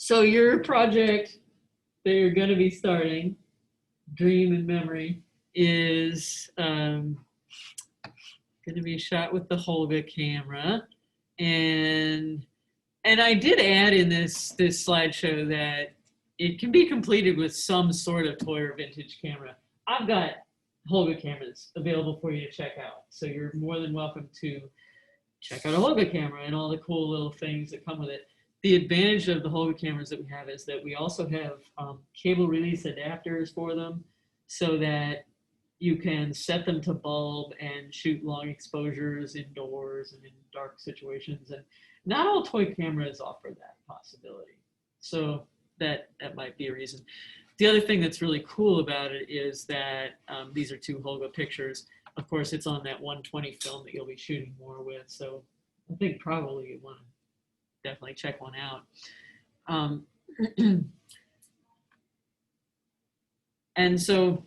So your project that you're going to be starting, Dream and Memory, is going to be shot with the Holga camera, and I did add in this slideshow that it can be completed with some sort of toy or vintage camera. I've got Holga cameras available for you to check out, so you're more than welcome to check out a Holga camera and all the cool little things that come with it. The advantage of the Holga cameras that we have is that we also have cable release adapters for them, so that you can set them to bulb and shoot long exposures indoors and in dark situations. And not all toy cameras offer that possibility. So that might be a reason. The other thing that's really cool about it is that these are two Holga pictures. Of course, it's on that 120 film that you'll be shooting more with. So I think probably you want to definitely check one out. And so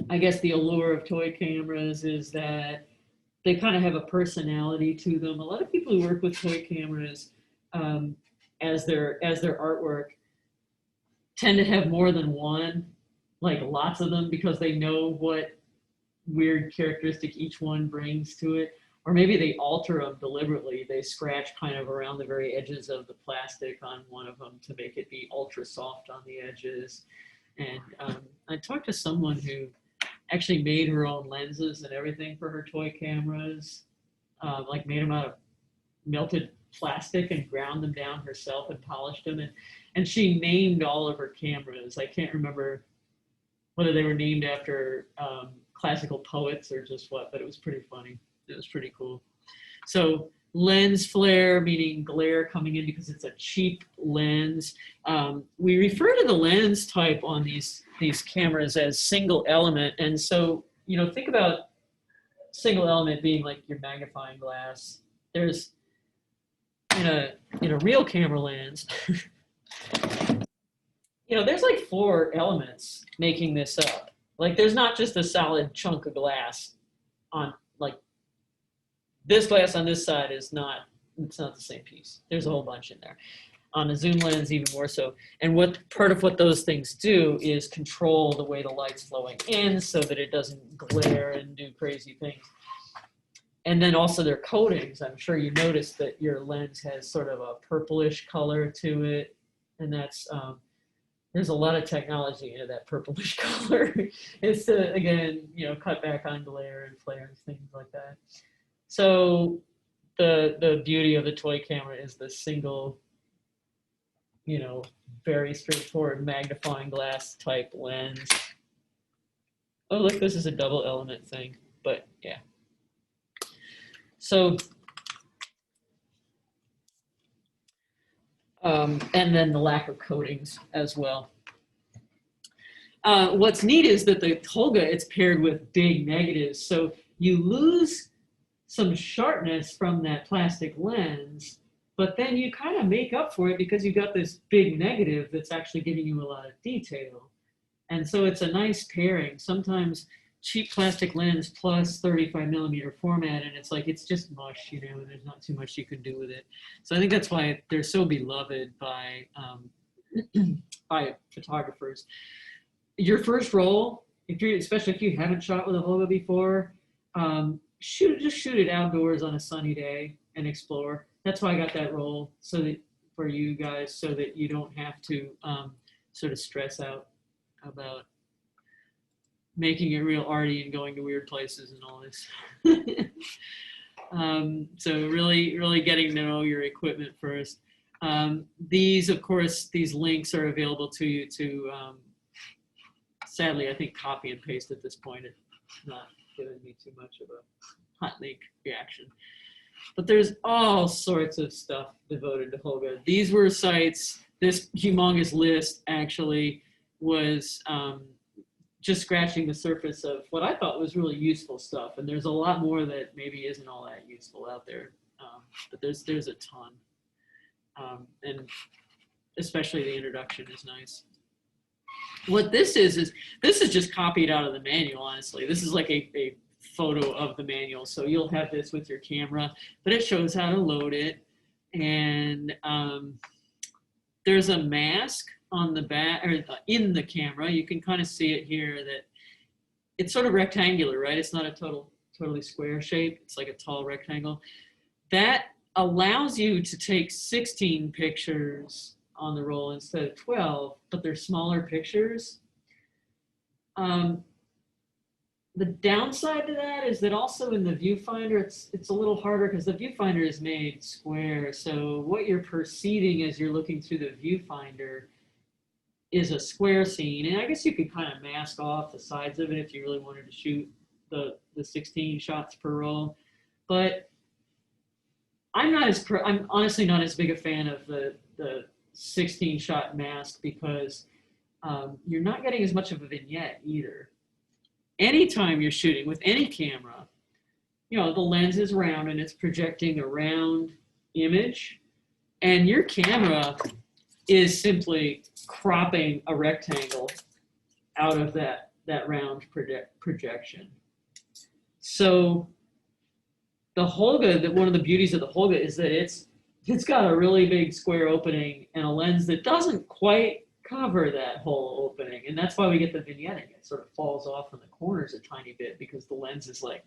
I guess the allure of toy cameras is that they kind of have a personality to them. A lot of people who work with toy cameras as their artwork tend to have more than one, like lots of them, because they know what weird characteristic each one brings to it. Or maybe they alter them deliberately. They scratch kind of around the very edges of the plastic on one of them to make it be ultra soft on the edges. And I talked to someone who actually made her own lenses and everything for her toy cameras, like made them out of melted plastic and ground them down herself and polished them. And she named all of her cameras. I can't remember whether they were named after classical poets or just what, but it was pretty funny. It was pretty cool. So lens flare, meaning glare coming in because it's a cheap lens. We refer to the lens type on these cameras as single element. And so, you know, think about single element being like your magnifying glass. There's, in a real camera lens, you know, there's like 4 elements making this up. Like there's not just a solid chunk of glass on, like, this glass on this side is not, it's not the same piece. There's a whole bunch in there. On a zoom lens, even more so. And what part of what those things do is control the way the light's flowing in so that it doesn't glare and do crazy things. And then also their coatings. I'm sure you noticed that your lens has sort of a purplish color to it. And that's, there's a lot of technology into that purplish color. It's to, again, you know, cut back on glare and flare and things like that. So the beauty of the toy camera is the single, you know, very straightforward magnifying glass type lens. Oh, look, this is a double element thing, but yeah. So, and then the lack of coatings as well. What's neat is that the Holga, it's paired with big negatives. So you lose some sharpness from that plastic lens, but then you kind of make up for it because you got this big negative that's actually giving you a lot of detail. And so it's a nice pairing. Sometimes cheap plastic lens plus 35mm format, and it's like, it's just mush, you know, there's not too much you can do with it. So I think that's why they're so beloved by, by photographers. Your first roll, especially if you haven't shot with a Holga before, just shoot it outdoors on a sunny day and explore. That's why I got that roll, so that for you guys, so that you don't have to sort of stress out about making it real arty and going to weird places and all this. So really getting to know your equipment first. These, of course, these links are available to you to, sadly, I think copy and paste at this point. It's not giving me too much of a hot link reaction. But there's all sorts of stuff devoted to Holga. These were sites, this humongous list actually was just scratching the surface of what I thought was really useful stuff. And there's a lot more that maybe isn't all that useful out there, but there's a ton. And especially the introduction is nice. What this is this is just copied out of the manual, honestly. This is like a photo of the manual. So you'll have this with your camera, but it shows how to load it. And there's a mask on the back, or in the camera. You can kind of see it here that it's sort of rectangular, right? It's not a totally square shape. It's like a tall rectangle. That allows you to take 16 pictures on the roll instead of 12, but they're smaller pictures. The downside to that is that also in the viewfinder, it's a little harder because the viewfinder is made square. So what you're perceiving as you're looking through the viewfinder is a square scene. And I guess you could kind of mask off the sides of it if you really wanted to shoot the 16 shots per roll. But I'm honestly not as big a fan of the 16 shot mask because you're not getting as much of a vignette either. Anytime you're shooting with any camera, you know, the lens is round and it's projecting a round image, and your camera is simply cropping a rectangle out of that round projection. So the Holga, one of the beauties of the Holga is that it's got a really big square opening and a lens that doesn't quite cover that whole opening, and that's why we get the vignetting. It sort of falls off in the corners a tiny bit because the lens is like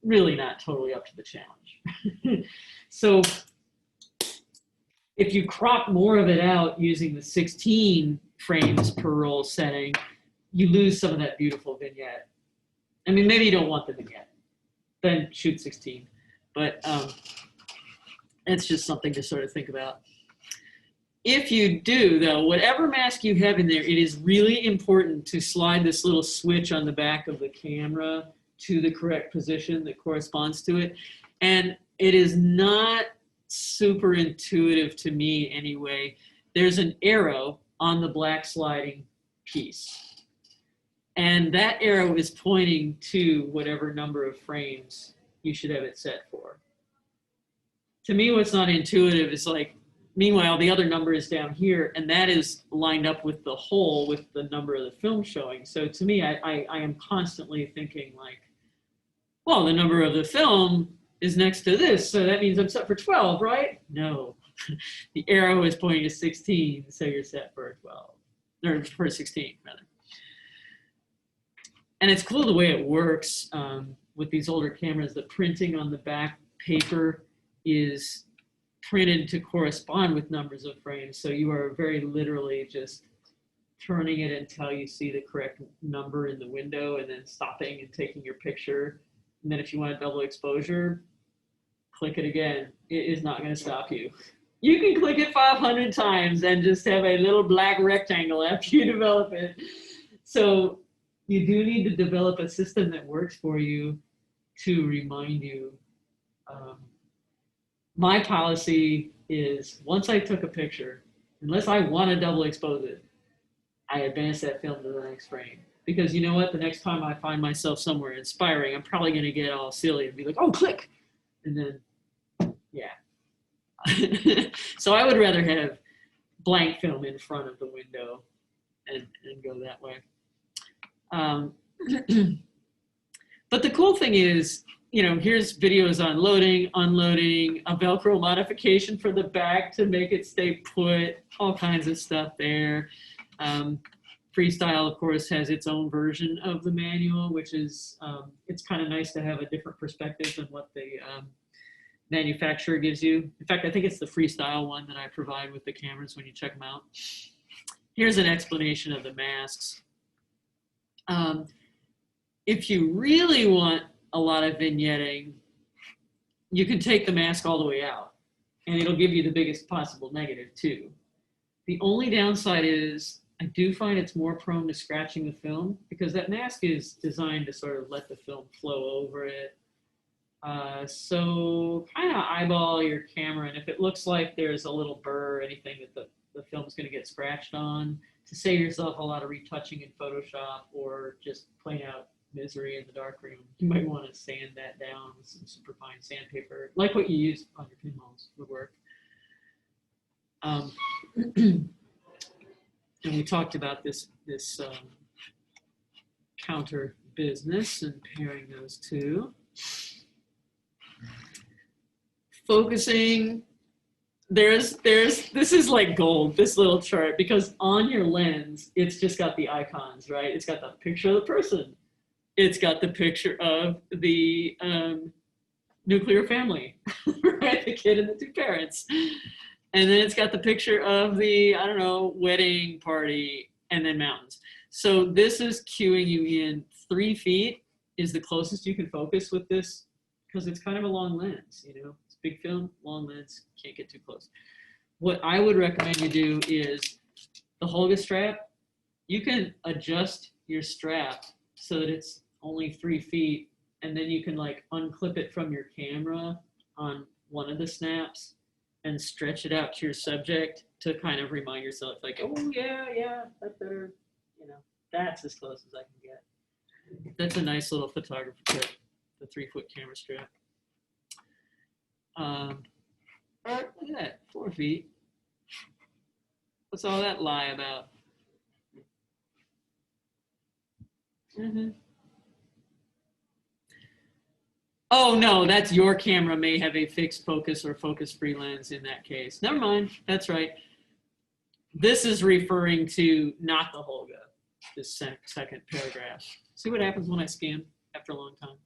really not totally up to the challenge. So if you crop more of it out using the 16 frames per roll setting, you lose some of that beautiful vignette. I mean, maybe you don't want the vignette, then shoot 16, but it's just something to sort of think about. If you do, though, whatever mask you have in there, it is really important to slide this little switch on the back of the camera to the correct position that corresponds to it. And it is not super intuitive to me anyway. There's an arrow on the black sliding piece. And that arrow is pointing to whatever number of frames you should have it set for. To me, what's not intuitive is like, meanwhile, the other number is down here, and that is lined up with the hole with the number of the film showing. So to me, I am constantly thinking like, well, the number of the film is next to this, so that means I'm set for 12, right? No, the arrow is pointing to 16, so you're set for 12, or for 16, rather. And it's cool the way it works with these older cameras. The printing on the back paper is printed to correspond with numbers of frames. So you are very literally just turning it until you see the correct number in the window and then stopping and taking your picture. And then if you want a double exposure, click it again. It is not going to stop you. You can click it 500 times and just have a little black rectangle after you develop it. So you do need to develop a system that works for you to remind you. My policy is once I took a picture, unless I want to double expose it, I advance that film to the next frame. Because you know what? The next time I find myself somewhere inspiring, I'm probably going to get all silly and be like, oh, click. And then, yeah. So I would rather have blank film in front of the window and go that way. But the cool thing is, you know, here's videos on loading, unloading, a Velcro modification for the back to make it stay put, all kinds of stuff there. Freestyle, of course, has its own version of the manual, which is, it's kind of nice to have a different perspective than what the manufacturer gives you. In fact, I think it's the Freestyle one that I provide with the cameras when you check them out. Here's an explanation of the masks. If you really want a lot of vignetting, you can take the mask all the way out and it'll give you the biggest possible negative too. The only downside is I do find it's more prone to scratching the film because that mask is designed to sort of let the film flow over it. So kind of eyeball your camera, and if it looks like there's a little burr or anything that the film's going to get scratched on, to save yourself a lot of retouching in Photoshop or just plain out misery in the darkroom, you might want to sand that down with some superfine sandpaper, like what you use on your pinholes would work. And we talked about this counter business and pairing those two. Focusing this is like gold, this little chart, because on your lens, it's just got the icons, right? It's got the picture of the person. It's got the picture of the nuclear family, right? The kid and the two parents. And then it's got the picture of the, I don't know, wedding party, and then mountains. So this is cueing you in. 3 feet is the closest you can focus with this, because it's kind of a long lens, you know, it's big film, long lens, can't get too close. What I would recommend you do is the Holga strap. You can adjust your strap so that it's only 3 feet, and then you can like unclip it from your camera on one of the snaps and stretch it out to your subject to kind of remind yourself like, oh yeah, that's better, you know, that's as close as I can get. That's a nice little photography tip, the 3-foot camera strap. Look at that, 4 feet. What's all that lie about? Oh no, that's your camera may have a fixed focus or focus free lens in that case. Never mind, that's right. This is referring to not the Holga, this second paragraph. See what happens when I scan after a long time.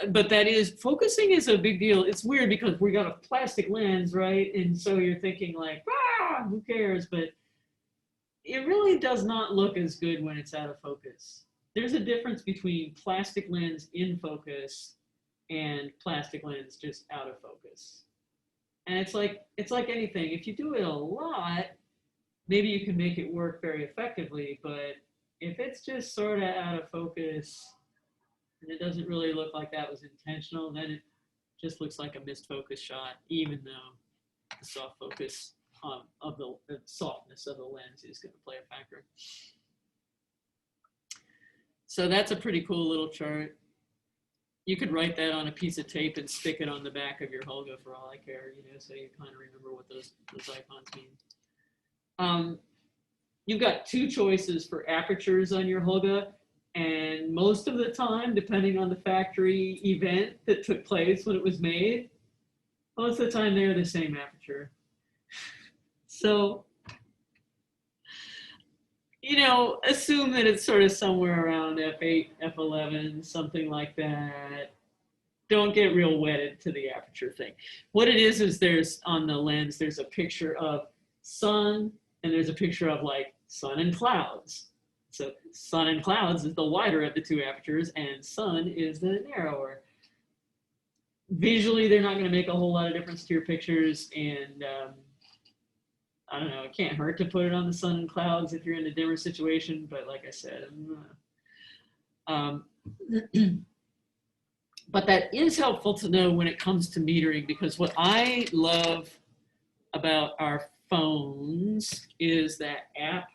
But that is, focusing is a big deal. It's weird because we got a plastic lens, right? And so you're thinking like, who cares? But it really does not look as good when it's out of focus. There's a difference between plastic lens in focus and plastic lens just out of focus. And it's like anything. If you do it a lot, maybe you can make it work very effectively. But if it's just sort of out of focus and it doesn't really look like that was intentional, then it just looks like a missed focus shot, even though the soft focus of the softness of the lens is going to play a factor. So that's a pretty cool little chart. You could write that on a piece of tape and stick it on the back of your Holga for all I care, you know, so you kind of remember what those icons mean. You've got 2 choices for apertures on your Holga, and most of the time, depending on the factory event that took place when it was made, most of the time they're the same aperture. So, you know, assume that it's sort of somewhere around f8, f11, something like that. Don't get real wedded to the aperture thing. What it is there's on the lens, there's a picture of sun, and there's a picture of like sun and clouds. So sun and clouds is the wider of the 2 apertures, and sun is the narrower. Visually, they're not going to make a whole lot of difference to your pictures, and I don't know, it can't hurt to put it on the sun and clouds if you're in a dimmer situation, but like I said, but that is helpful to know when it comes to metering, because what I love about our phones is that app.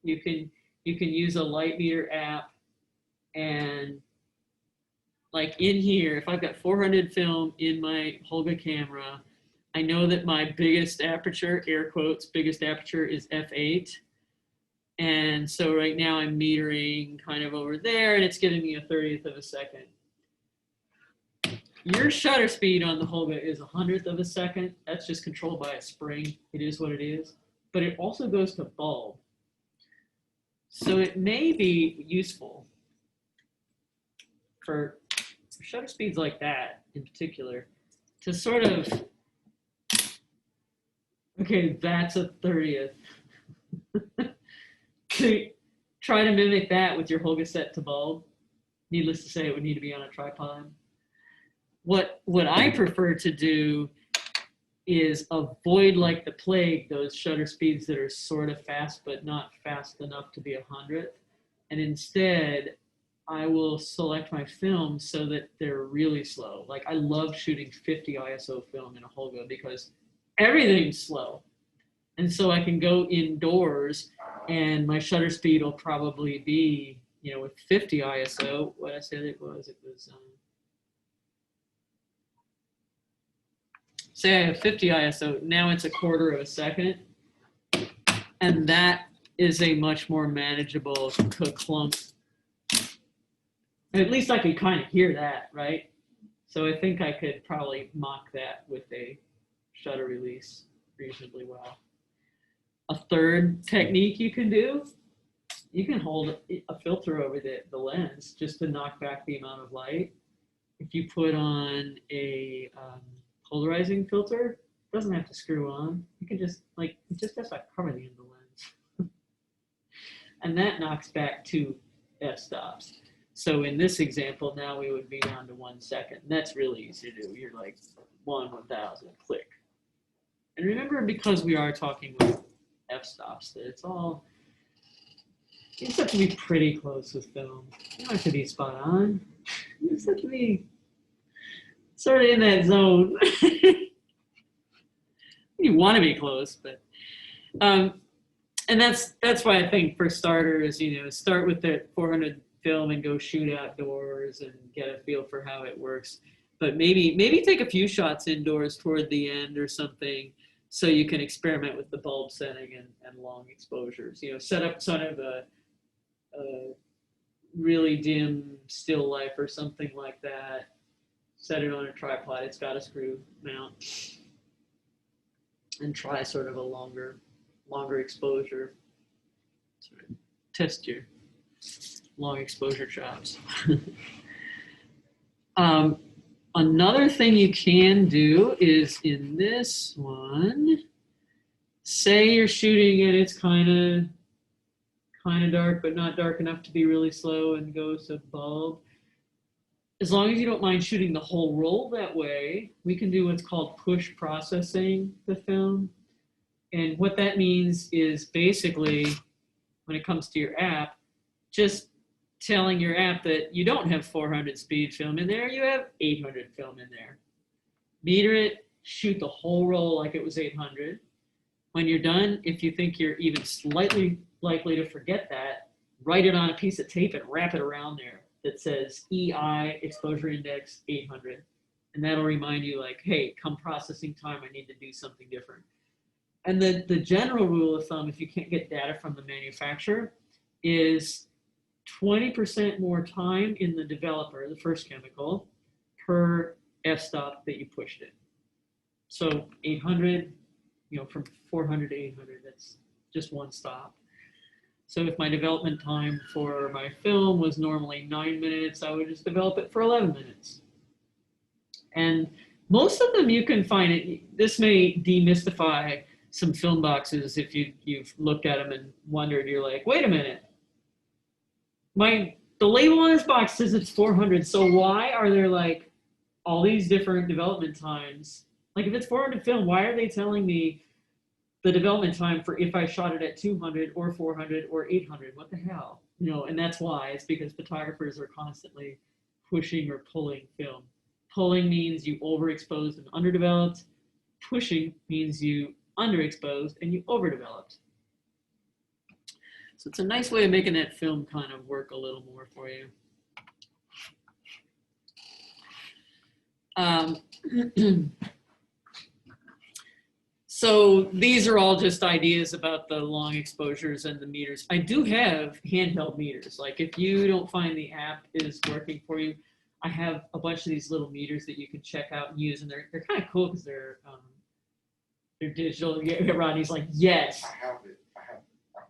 You can use a light meter app, and like in here, if I've got 400 film in my Holga camera, I know that my biggest aperture, air quotes, biggest aperture is f8. And so right now I'm metering kind of over there, and it's giving me a 30th of a second. Your shutter speed on the Holga is 100th of a second. That's just controlled by a spring. It is what it is. But it also goes to bulb. So it may be useful for shutter speeds like that in particular to sort of, okay, that's a 30th. To try to mimic that with your Holga set to bulb, needless to say, it would need to be on a tripod. What I prefer to do is avoid like the plague those shutter speeds that are sort of fast but not fast enough to be 100th, and instead I will select my film so that they're really slow. Like I love shooting 50 ISO film in a Holga because everything's slow, and so I can go indoors and my shutter speed will probably be, you know, with 50 ISO, what I said it was say I have 50 ISO, now it's 1/4 of a second. And that is a much more manageable clump. At least I could kind of hear that, right? So I think I could probably mock that with a shutter release reasonably well. A third technique you can do, you can hold a filter over the lens just to knock back the amount of light. If you put on a polarizing filter, it doesn't have to screw on. You can just it just has to cover the end of the lens. And that knocks back 2 f-stops. So in this example, now we would be down to 1 second. And that's really easy to do. You're like 1/1000, click. And remember, because we are talking with f-stops, that it's all, you just have to be pretty close with film. You don't have to be spot on. You just have to be sort of in that zone. You want to be close, but and that's why I think for starters, start with the 400 film and go shoot outdoors and get a feel for how it works. But maybe take a few shots indoors toward the end or something, so you can experiment with the bulb setting and long exposures. Set up sort of a really dim still life or something like that. Set it on a tripod. It's got a screw mount. And try sort of a longer exposure. Sort of test your long exposure chops. Another thing you can do is in this one, say you're shooting and it's kind of dark, but not dark enough to be really slow and go to bulb. As long as you don't mind shooting the whole roll that way, we can do what's called push processing the film. And what that means is basically, when it comes to your app, just telling your app that you don't have 400 speed film in there, you have 800 film in there. Meter it, shoot the whole roll like it was 800. When you're done, if you think you're even slightly likely to forget that, write it on a piece of tape and wrap it around there that says EI, exposure index 800. And that'll remind you like, hey, come processing time, I need to do something different. And the general rule of thumb, if you can't get data from the manufacturer, is 20% more time in the developer, the first chemical, per f-stop that you pushed it. So 800, from 400 to 800, that's just 1 stop. So if my development time for my film was normally 9 minutes, I would just develop it for 11 minutes. And most of them you can find it. This may demystify some film boxes if you've looked at them and wondered. You're like, wait a minute. The label on this box says it's 400, so why are there like all these different development times? Like if it's 400 film, why are they telling me the development time for if I shot it at 200 or 400 or 800? What the hell? And that's why. It's because photographers are constantly pushing or pulling film. Pulling means you overexposed and underdeveloped. Pushing means you underexposed and you overdeveloped. So it's a nice way of making that film kind of work a little more for you. So these are all just ideas about the long exposures and the meters. I do have handheld meters. Like if you don't find the app is working for you, I have a bunch of these little meters that you can check out and use, and they're kind of cool because they're digital. Yeah, Rodney's like, yes. I have it.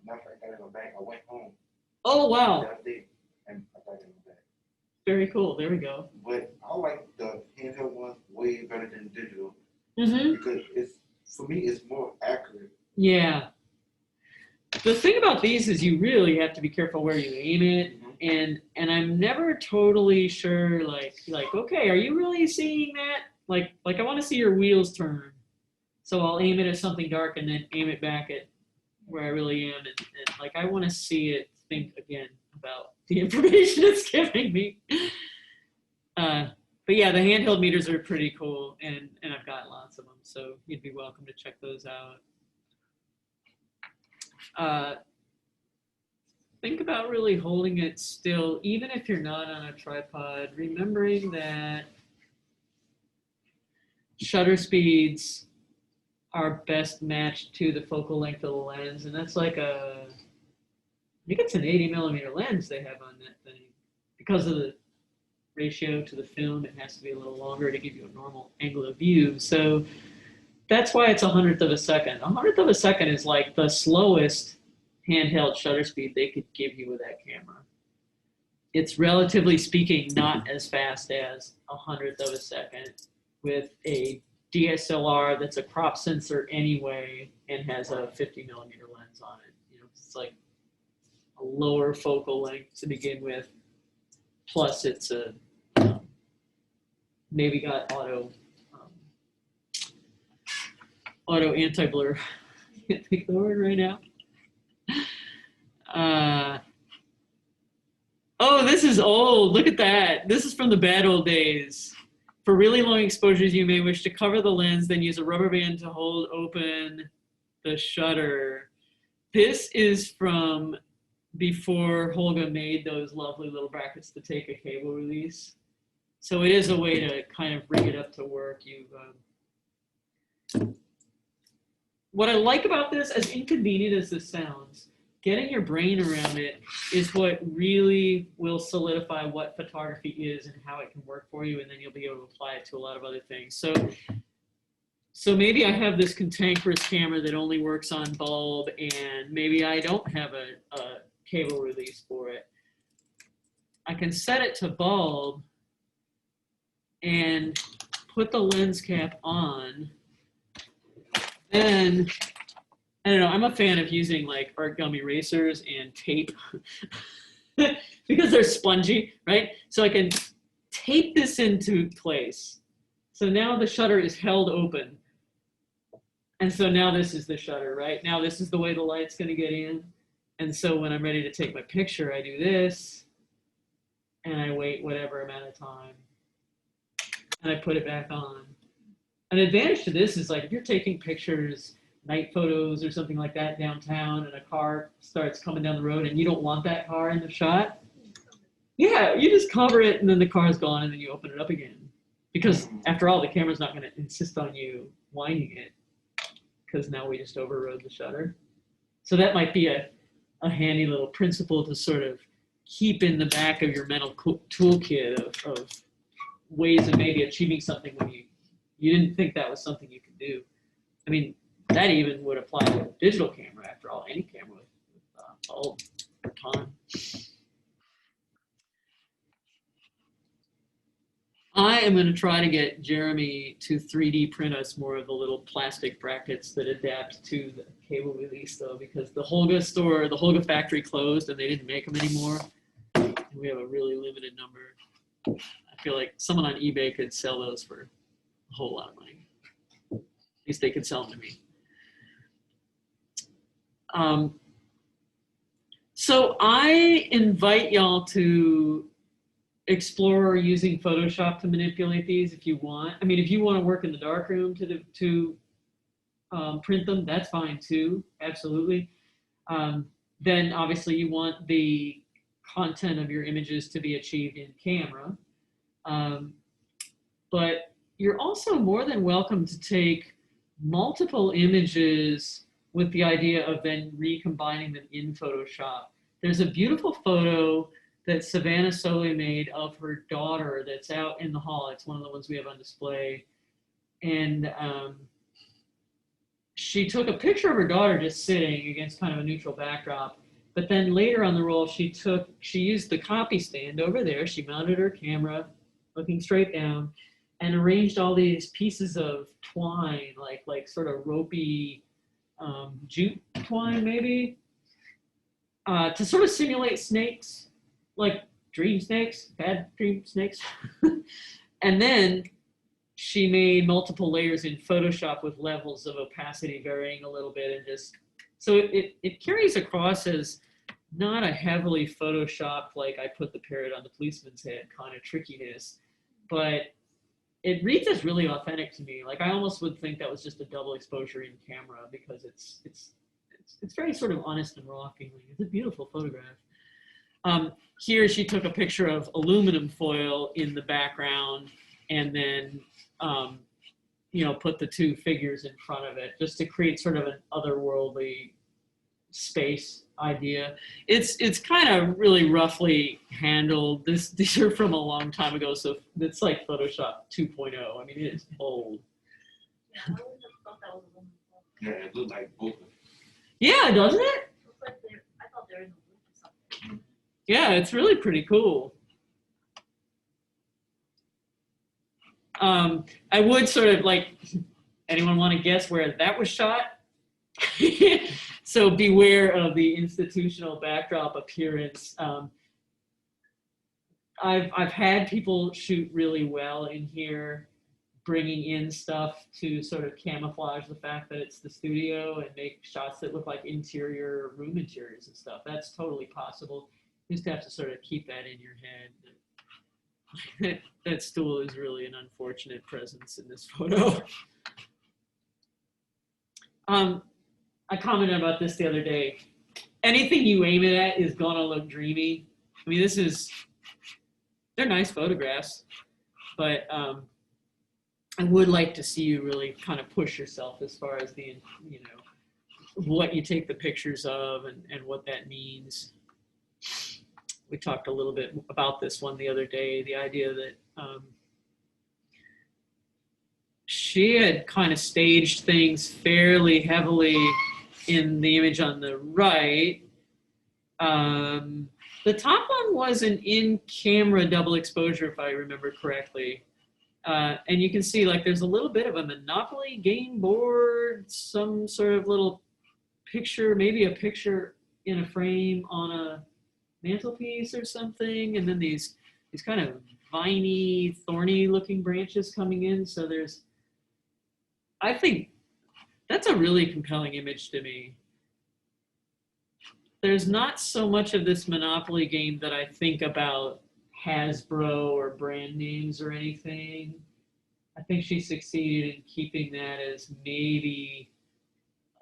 Matter of fact, I got it in my bag. I went home. Oh wow. That day, and I got it in my bag. Very cool. There we go. But I like the handheld ones way better than digital because for me it's more accurate. Yeah. The thing about these is you really have to be careful where you aim it, and I'm never totally sure. Like okay, are you really seeing that? Like I want to see your wheels turn, so I'll aim it at something dark and then aim it back at where I really am, and like I want to see it think again about the information it's giving me. But yeah, the handheld meters are pretty cool, and I've got lots of them, so you'd be welcome to check those out. Think about really holding it still, even if you're not on a tripod, remembering that shutter speeds are best matched to the focal length of the lens, and that's like I think it's an 80 millimeter lens they have on that thing. Because of the ratio to the film, it has to be a little longer to give you a normal angle of view. So that's why it's 100th of a second. 100th of a second is like the slowest handheld shutter speed they could give you with that camera. It's relatively speaking not as fast as 100th of a second with a DSLR that's a crop sensor anyway and has a 50mm lens on it. You know, it's like a lower focal length to begin with. Plus, it's a maybe got auto anti-blur. Can't think of the word right now. Oh, this is old. Look at that. This is from the bad old days. For really long exposures, you may wish to cover the lens, then use a rubber band to hold open the shutter. This is from before Holga made those lovely little brackets to take a cable release. So it is a way to kind of rig it up to work. What I like about this, as inconvenient as this sounds, getting your brain around it is what really will solidify what photography is and how it can work for you, and then you'll be able to apply it to a lot of other things. So maybe I have this cantankerous camera that only works on bulb, and maybe I don't have a cable release for it. I can set it to bulb and put the lens cap on. Then I don't know, I'm a fan of using like art gum erasers and tape because they're spongy, right? So I can tape this into place. So now the shutter is held open. And so now this is the shutter, right? Now this is the way the light's gonna get in. And so when I'm ready to take my picture, I do this and I wait whatever amount of time and I put it back on. An advantage to this is like if you're taking pictures, night photos or something like that downtown and a car starts coming down the road and you don't want that car in the shot, yeah, you just cover it and then the car's gone and then you open it up again. Because after all, the camera's not going to insist on you winding it because now we just overrode the shutter. So that might be a handy little principle to sort of keep in the back of your mental toolkit of ways of maybe achieving something when you didn't think that was something you could do. I mean, that even would apply to a digital camera, after all, any camera with bulb or time. I am going to try to get Jeremy to 3D print us more of the little plastic brackets that adapt to the cable release, though, because the Holga store, the Holga factory closed and they didn't make them anymore. And we have a really limited number. I feel like someone on eBay could sell those for a whole lot of money. At least they could sell them to me. So I invite y'all to explore using Photoshop to manipulate these if you want. I mean, if you want to work in the darkroom to print them, that's fine too, absolutely. Then obviously you want the content of your images to be achieved in camera. But you're also more than welcome to take multiple images with the idea of then recombining them in Photoshop. There's a beautiful photo that Savannah Soley made of her daughter that's out in the hall. It's one of the ones we have on display. And she took a picture of her daughter just sitting against kind of a neutral backdrop. But then later on the roll, she used the copy stand over there. She mounted her camera looking straight down and arranged all these pieces of twine, like sort of ropey jute twine maybe, to sort of simulate snakes, like dream snakes, bad dream snakes. And then she made multiple layers in Photoshop with levels of opacity varying a little bit, and just so it carries across as not a heavily Photoshopped, like I put the parrot on the policeman's head kind of trickiness, but it reads as really authentic to me. Like I almost would think that was just a double exposure in camera because it's very sort of honest and raw feeling. It's a beautiful photograph. Here she took a picture of aluminum foil in the background and then put the two figures in front of it just to create sort of an otherworldly space idea. It's kind of really roughly handled. These are from a long time ago, so it's like Photoshop 2.0. I mean, it is old. that was a woman. Yeah, it looked like both of them. Yeah, doesn't it? Looks like I thought they were in the woods or something. Yeah, it's really pretty cool. I would sort of like, anyone want to guess where that was shot? So beware of the institutional backdrop appearance. I've had people shoot really well in here, bringing in stuff to sort of camouflage the fact that it's the studio and make shots that look like interior room interiors and stuff. That's totally possible. You just have to sort of keep that in your head. That stool is really an unfortunate presence in this photo. I commented about this the other day. Anything you aim it at is gonna look dreamy. I mean, they're nice photographs, but I would like to see you really kind of push yourself as far as the, what you take the pictures of and what that means. We talked a little bit about this one the other day, the idea that she had kind of staged things fairly heavily in the image on the right. The top one was an in-camera double exposure, if I remember correctly. And you can see like there's a little bit of a Monopoly game board, some sort of little picture, maybe a picture in a frame on a mantelpiece or something, and then these kind of viney, thorny looking branches coming in. So I think that's a really compelling image to me. There's not so much of this Monopoly game that I think about Hasbro or brand names or anything. I think she succeeded in keeping that as maybe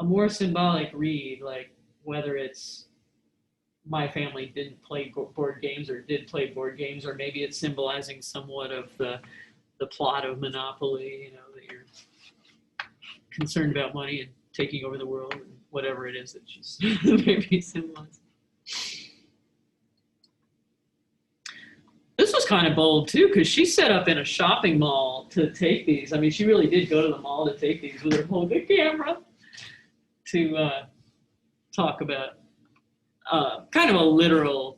a more symbolic read, like whether it's my family didn't play board games or did play board games, or maybe it's symbolizing somewhat of the plot of Monopoly, that you're concerned about money and taking over the world and whatever it is that she's maybe symbolizing. This was kind of bold too, because she set up in a shopping mall to take these. I mean, she really did go to the mall to take these with her holding camera to talk about kind of a literal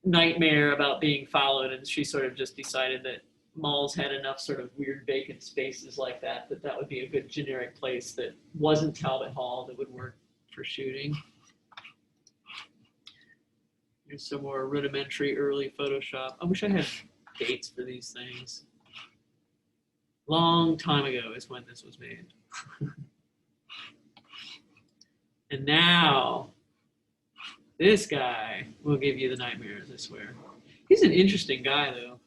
nightmare about being followed, and she sort of just decided that malls had enough sort of weird vacant spaces like that would be a good generic place that wasn't Talbot Hall that would work for shooting. Here's some more rudimentary early Photoshop. I wish I had dates for these things. Long time ago is when this was made. And now, this guy will give you the nightmares, I swear. He's an interesting guy, though.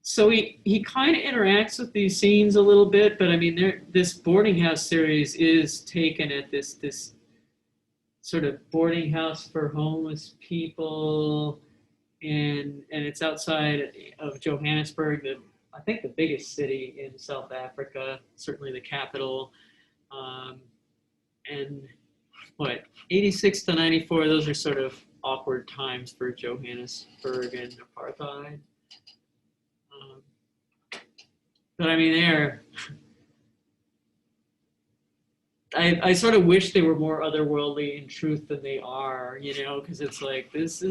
So he kind of interacts with these scenes a little bit, but I mean, this boarding house series is taken at this sort of boarding house for homeless people, and it's outside of Johannesburg, I think the biggest city in South Africa, certainly the capital. And what, 86 to 94, those are sort of awkward times for Johannesburg and apartheid. But I mean, I sort of wish they were more otherworldly in truth than they are, because it's like, it's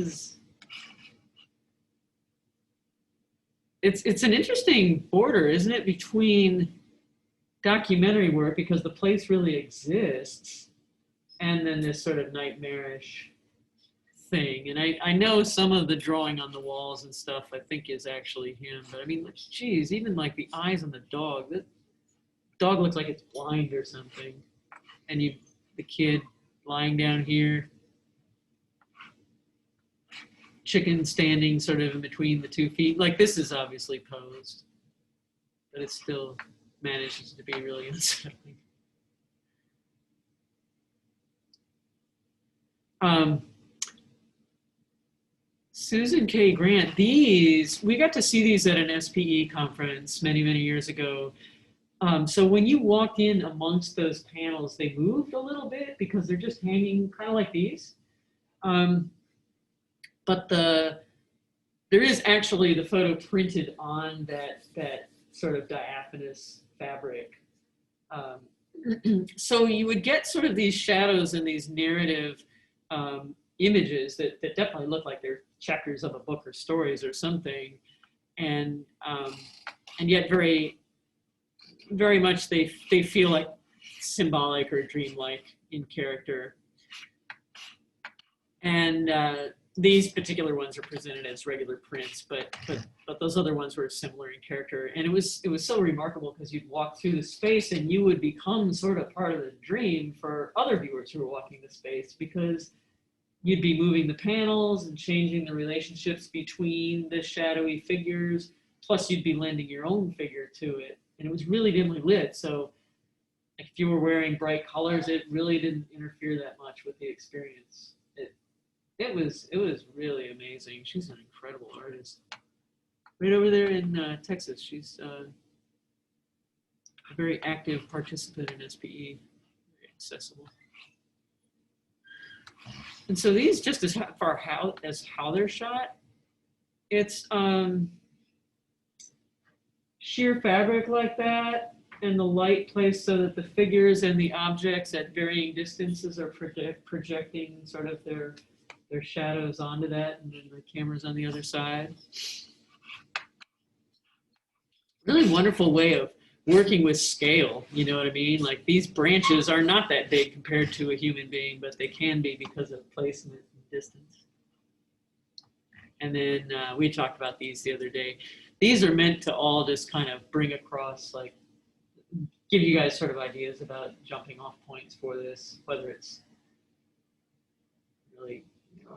an interesting border, isn't it, between documentary work, because the place really exists, and then this sort of nightmarish thing. And I know some of the drawing on the walls and stuff I think is actually him, but I mean, geez, even like the eyes on the dog, that dog looks like it's blind or something. And the kid lying down here, chicken standing sort of in between the 2 feet. Like, this is obviously posed, but it still manages to be really unsettling. Susan K. Grant, we got to see these at an SPE conference many, many years ago. So when you walked in amongst those panels, they moved a little bit because they're just hanging kind of like these. But there is actually the photo printed on that sort of diaphanous fabric. So you would get sort of these shadows and these narrative images that definitely look like they're chapters of a book or stories or something, and yet very much they feel like symbolic or dreamlike in character. And these particular ones are presented as regular prints, but those other ones were similar in character. And it was so remarkable because you'd walk through the space and you would become sort of part of the dream for other viewers who were walking the space, because you'd be moving the panels and changing the relationships between the shadowy figures, plus you'd be lending your own figure to it. And it was really dimly lit, so if you were wearing bright colors, it really didn't interfere that much with the experience. It was really amazing. She's an incredible artist. Right over there in Texas, she's a very active participant in SPE, very accessible. And so these, just as far as how they're shot, it's sheer fabric like that, and the light placed so that the figures and the objects at varying distances are projecting sort of their shadows onto that, and then the camera's on the other side. Really wonderful way of working with scale, you know what I mean? Like, these branches are not that big compared to a human being, but they can be because of placement and distance. And then we talked about these the other day. These are meant to all just kind of bring across, like, give you guys sort of ideas about jumping off points for this, whether it's really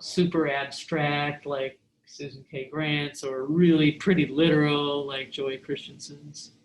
super abstract like Susan K. Grant's, or really pretty literal like Joey Christensen's.